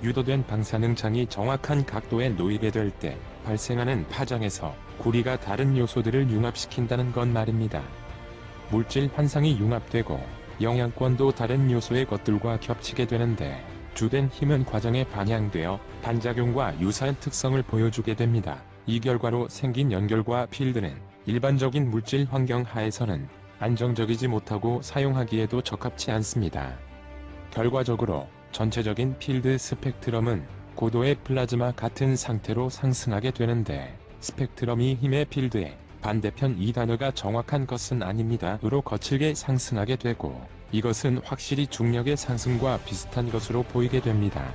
유도된 방사능장이 정확한 각도에 놓이게 될 때 발생하는 파장에서 구리가 다른 요소들을 융합시킨다는 건 말입니다. 물질 환상이 융합되고 영향권도 다른 요소의 것들과 겹치게 되는데 주된 힘은 과정에 반영되어 반작용과 유사한 특성을 보여주게 됩니다. 이 결과로 생긴 연결과 필드는 일반적인 물질 환경 하에서는 안정적이지 못하고 사용하기에도 적합치 않습니다. 결과적으로 전체적인 필드 스펙트럼은 고도의 플라즈마 같은 상태로 상승하게 되는데 스펙트럼이 힘의 필드에 반대편 이 단어가 정확한 것은 아닙니다.으로 거칠게 상승하게 되고 이것은 확실히 중력의 상승과 비슷한 것으로 보이게 됩니다.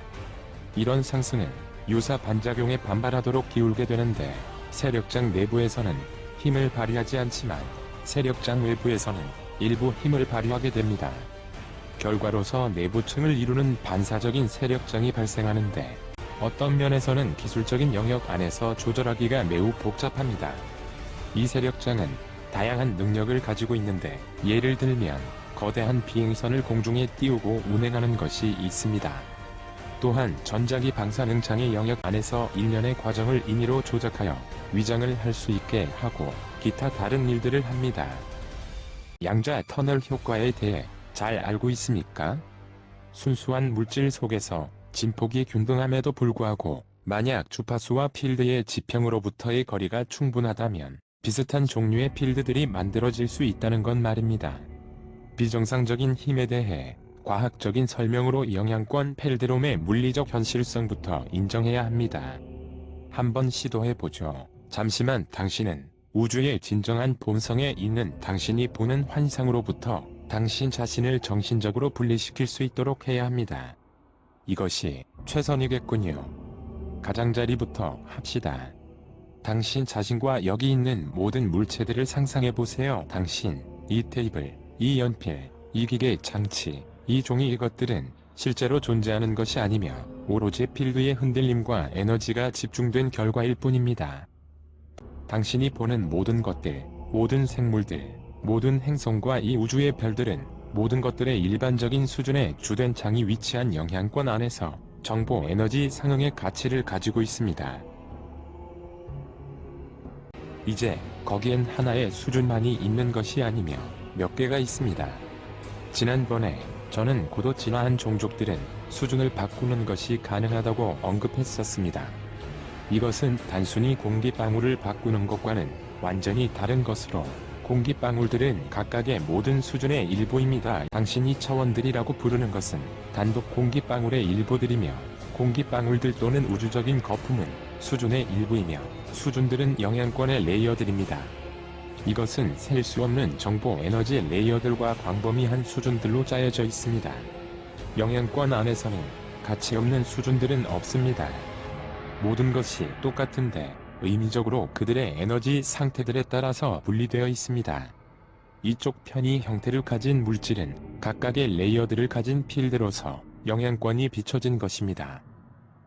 이런 상승은 유사 반작용에 반발하도록 기울게 되는데 세력장 내부에서는 힘을 발휘하지 않지만 세력장 외부에서는 일부 힘을 발휘하게 됩니다. 결과로서 내부층을 이루는 반사적인 세력장이 발생하는데 어떤 면에서는 기술적인 영역 안에서 조절하기가 매우 복잡합니다. 이 세력장은 다양한 능력을 가지고 있는데 예를 들면 거대한 비행선을 공중에 띄우고 운행하는 것이 있습니다. 또한 전자기 방사능장의 영역 안에서 일련의 과정을 임의로 조작하여 위장을 할 수 있게 하고 기타 다른 일들을 합니다. 양자 터널 효과에 대해 잘 알고 있습니까? 순수한 물질 속에서 진폭이 균등함에도 불구하고 만약 주파수와 필드의 지평으로부터의 거리가 충분하다면 비슷한 종류의 필드들이 만들어질 수 있다는 건 말입니다. 비정상적인 힘에 대해 과학적인 설명으로 영향권 펠드롬의 물리적 현실성부터 인정해야 합니다. 한번 시도해보죠. 잠시만 당신은 우주의 진정한 본성에 있는 당신이 보는 환상으로부터 당신 자신을 정신적으로 분리시킬 수 있도록 해야 합니다. 이것이 최선이겠군요. 가장자리부터 합시다. 당신 자신과 여기 있는 모든 물체들을 상상해보세요. 당신, 이 테이블, 이 연필, 이 기계 장치, 이 종이 이것들은 실제로 존재하는 것이 아니며 오로지 필드의 흔들림과 에너지가 집중된 결과일 뿐입니다. 당신이 보는 모든 것들, 모든 생물들, 모든 행성과 이 우주의 별들은 모든 것들의 일반적인 수준의 주된 장이 위치한 영향권 안에서 정보 에너지 상응의 가치를 가지고 있습니다. 이제 거기엔 하나의 수준만이 있는 것이 아니며 몇 개가 있습니다. 지난번에 저는 고도 진화한 종족들은 수준을 바꾸는 것이 가능하다고 언급했었습니다. 이것은 단순히 공기방울을 바꾸는 것과는 완전히 다른 것으로 공기방울들은 각각의 모든 수준의 일부입니다. 당신이 차원들이라고 부르는 것은 단독 공기방울의 일부들이며 공기방울들 또는 우주적인 거품은 수준의 일부이며 수준들은 영향권의 레이어들입니다. 이것은 셀 수 없는 정보 에너지 레이어들과 광범위한 수준들로 짜여져 있습니다. 영향권 안에서는 가치 없는 수준들은 없습니다. 모든 것이 똑같은데 의미적으로 그들의 에너지 상태들에 따라서 분리되어 있습니다. 이쪽 편이 형태를 가진 물질은 각각의 레이어들을 가진 필드로서 영향권이 비춰진 것입니다.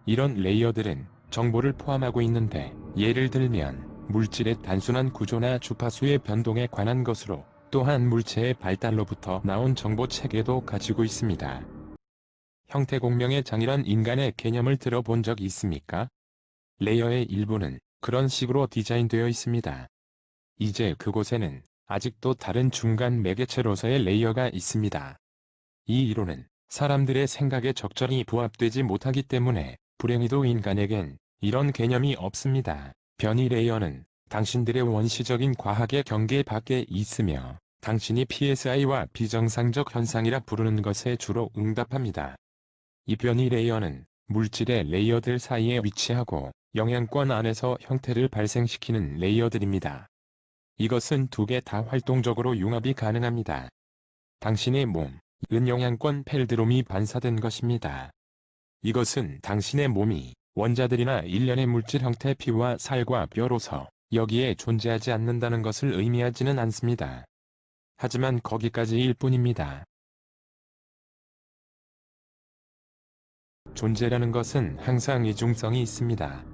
이런 레이어들은 정보를 포함하고 있는데 예를 들면 물질의 단순한 구조나 주파수의 변동에 관한 것으로 또한 물체의 발달로부터 나온 정보 체계도 가지고 있습니다. 형태 공명의 장이란 인간의 개념을 들어본 적 있습니까? 레이어의 일부는 그런 식으로 디자인되어 있습니다. 이제 그곳에는 아직도 다른 중간 매개체로서의 레이어가 있습니다. 이 이론은 사람들의 생각에 적절히 부합되지 못하기 때문에 불행히도 인간에겐 이런 개념이 없습니다. 변이 레이어는 당신들의 원시적인 과학의 경계 밖에 있으며 당신이 PSI와 비정상적 현상이라 부르는 것에 주로 응답합니다. 이 변이 레이어는 물질의 레이어들 사이에 위치하고 영향권 안에서 형태를 발생시키는 레이어들입니다. 이것은 두 개 다 활동적으로 융합이 가능합니다. 당신의 몸은 영향권 펠드롬이 반사된 것입니다. 이것은 당신의 몸이 원자들이나 일련의 물질 형태 피와 살과 뼈로서 여기에 존재하지 않는다는 것을 의미하지는 않습니다. 하지만 거기까지일 뿐입니다. 존재라는 것은 항상 이중성이 있습니다.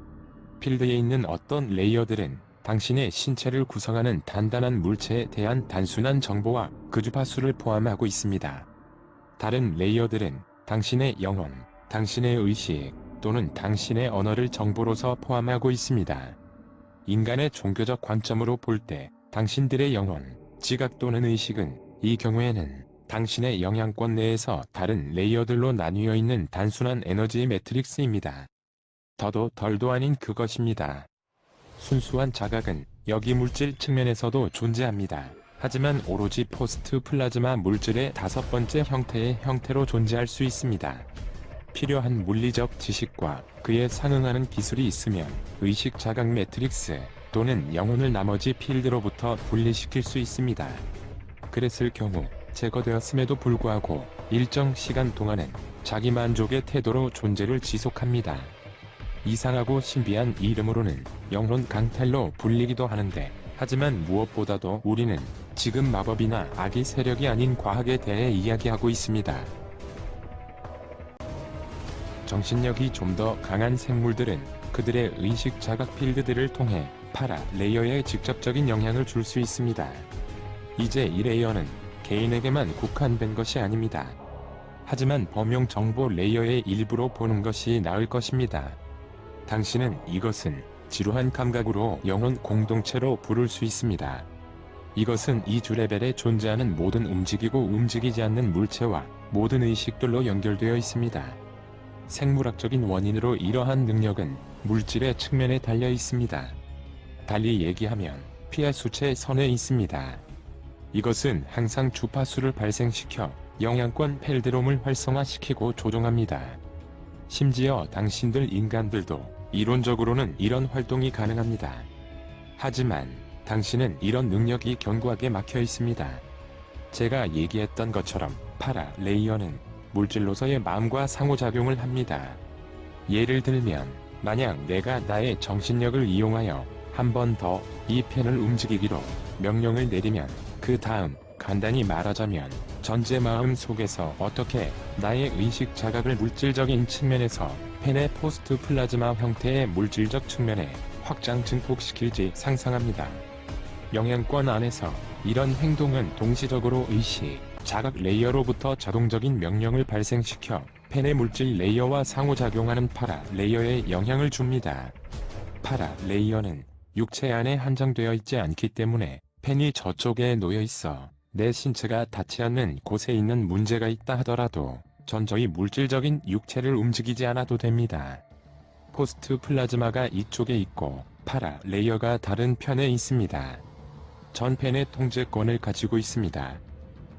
필드에 있는 어떤 레이어들은 당신의 신체를 구성하는 단단한 물체에 대한 단순한 정보와 그 주파수를 포함하고 있습니다. 다른 레이어들은 당신의 영혼, 당신의 의식 또는 당신의 언어를 정보로서 포함하고 있습니다. 인간의 종교적 관점으로 볼 때 당신들의 영혼, 지각 또는 의식은 이 경우에는 당신의 영향권 내에서 다른 레이어들로 나뉘어 있는 단순한 에너지 매트릭스입니다. 더도 덜도 아닌 그것입니다. 순수한 자각은 여기 물질 측면에서도 존재합니다. 하지만 오로지 포스트 플라즈마 물질의 다섯 번째 형태의 형태로 존재할 수 있습니다. 필요한 물리적 지식과 그에 상응하는 기술이 있으면 의식 자각 매트릭스 또는 영혼을 나머지 필드로부터 분리시킬 수 있습니다. 그랬을 경우 제거되었음에도 불구하고 일정 시간 동안은 자기만족의 태도로 존재를 지속합니다. 이상하고 신비한 이름으로는 영혼 강탈로 불리기도 하는데, 하지만 무엇보다도 우리는 지금 마법이나 악의 세력이 아닌 과학에 대해 이야기하고 있습니다. 정신력이 좀 더 강한 생물들은 그들의 의식 자각 필드들을 통해 파라 레이어에 직접적인 영향을 줄 수 있습니다. 이제 이 레이어는 개인에게만 국한된 것이 아닙니다. 하지만 범용 정보 레이어의 일부로 보는 것이 나을 것입니다. 당신은 이것은 지루한 감각으로 영혼 공동체로 부를 수 있습니다. 이것은 이 주 레벨에 존재하는 모든 움직이고 움직이지 않는 물체와 모든 의식들로 연결되어 있습니다. 생물학적인 원인으로 이러한 능력은 물질의 측면에 달려 있습니다. 달리 얘기하면 피하수체 선에 있습니다. 이것은 항상 주파수를 발생시켜 영향권 펠드롬을 활성화시키고 조종합니다. 심지어 당신들 인간들도 이론적으로는 이런 활동이 가능합니다. 하지만 당신은 이런 능력이 견고하게 막혀 있습니다. 제가 얘기했던 것처럼 파라 레이어는 물질로서의 마음과 상호작용을 합니다. 예를 들면 만약 내가 나의 정신력을 이용하여 한 번 더 이 펜을 움직이기로 명령을 내리면, 그 다음 간단히 말하자면 전제 마음 속에서 어떻게 나의 의식 자각을 물질적인 측면에서 펜의 포스트 플라즈마 형태의 물질적 측면에 확장 증폭시킬지 상상합니다. 영향권 안에서 이런 행동은 동시적으로 의식 자각 레이어로부터 자동적인 명령을 발생시켜 펜의 물질 레이어와 상호작용하는 파라 레이어에 영향을 줍니다. 파라 레이어는 육체 안에 한정되어 있지 않기 때문에 펜이 저쪽에 놓여 있어 내 신체가 닿지 않는 곳에 있는 문제가 있다 하더라도 전저히 물질적인 육체를 움직이지 않아도 됩니다. 포스트 플라즈마가 이쪽에 있고 파라 레이어가 다른 편에 있습니다. 전 펜의 통제권을 가지고 있습니다.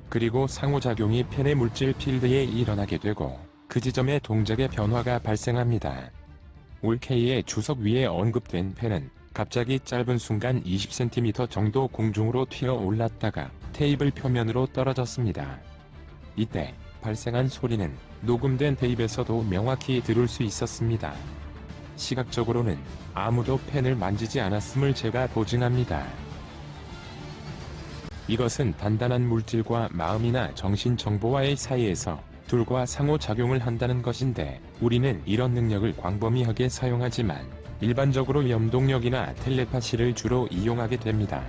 그리고 상호작용이 펜의 물질 필드에 일어나게 되고 그 지점에 동작의 변화가 발생합니다. 올케이의 주석 위에 언급된 펜은 갑자기 짧은 순간 20cm 정도 공중으로 튀어 올랐다가 테이블 표면으로 떨어졌습니다. 이때 발생한 소리는 녹음된 테이프에서도 명확히 들을 수 있었습니다. 시각적으로는 아무도 펜을 만지지 않았음을 제가 보증합니다. 이것은 단단한 물질과 마음이나 정신 정보와의 사이에서 둘과 상호작용을 한다는 것인데, 우리는 이런 능력을 광범위하게 사용하지만 일반적으로 염동력이나 텔레파시를 주로 이용하게 됩니다.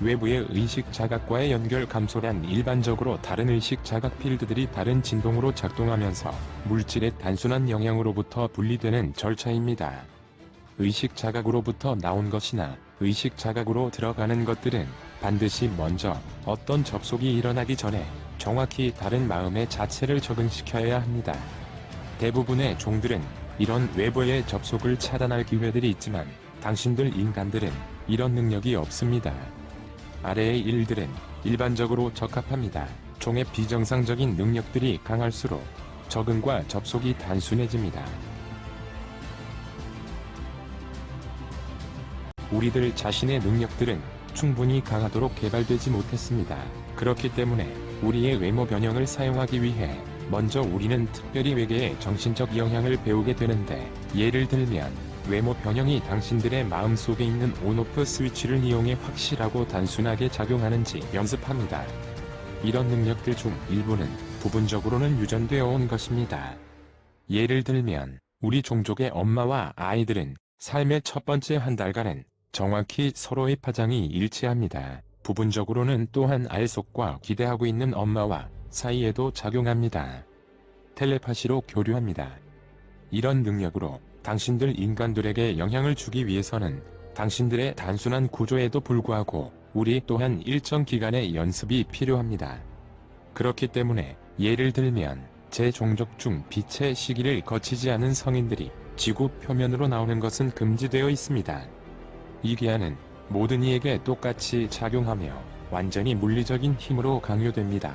외부의 의식 자각과의 연결 감소란 일반적으로 다른 의식 자각 필드들이 다른 진동으로 작동하면서 물질의 단순한 영향으로부터 분리되는 절차입니다. 의식 자각으로부터 나온 것이나 의식 자각으로 들어가는 것들은 반드시 먼저 어떤 접속이 일어나기 전에 정확히 다른 마음의 자체를 적응시켜야 합니다. 대부분의 종들은 이런 외부의 접속을 차단할 기회들이 있지만 당신들 인간들은 이런 능력이 없습니다. 아래의 일들은 일반적으로 적합합니다. 종의 비정상적인 능력들이 강할수록 적응과 접속이 단순해집니다. 우리들 자신의 능력들은 충분히 강하도록 개발되지 못했습니다. 그렇기 때문에 우리의 외모 변형을 사용하기 위해 먼저 우리는 특별히 외계의 정신적 영향을 배우게 되는데, 예를 들면 외모 변형이 당신들의 마음속에 있는 온오프 스위치를 이용해 확실하고 단순하게 작용하는지 연습합니다. 이런 능력들 중 일부는 부분적으로는 유전되어 온 것입니다. 예를 들면 우리 종족의 엄마와 아이들은 삶의 첫 번째 한 달간은 정확히 서로의 파장이 일치합니다. 부분적으로는 또한 알속과 기대하고 있는 엄마와 사이에도 작용합니다. 텔레파시로 교류합니다. 이런 능력으로 당신들 인간들에게 영향을 주기 위해서는 당신들의 단순한 구조에도 불구하고 우리 또한 일정 기간의 연습이 필요합니다. 그렇기 때문에 예를 들면 제 종족 중 빛의 시기를 거치지 않은 성인들이 지구 표면으로 나오는 것은 금지되어 있습니다. 이 기한은 모든 이에게 똑같이 작용하며 완전히 물리적인 힘으로 강요됩니다.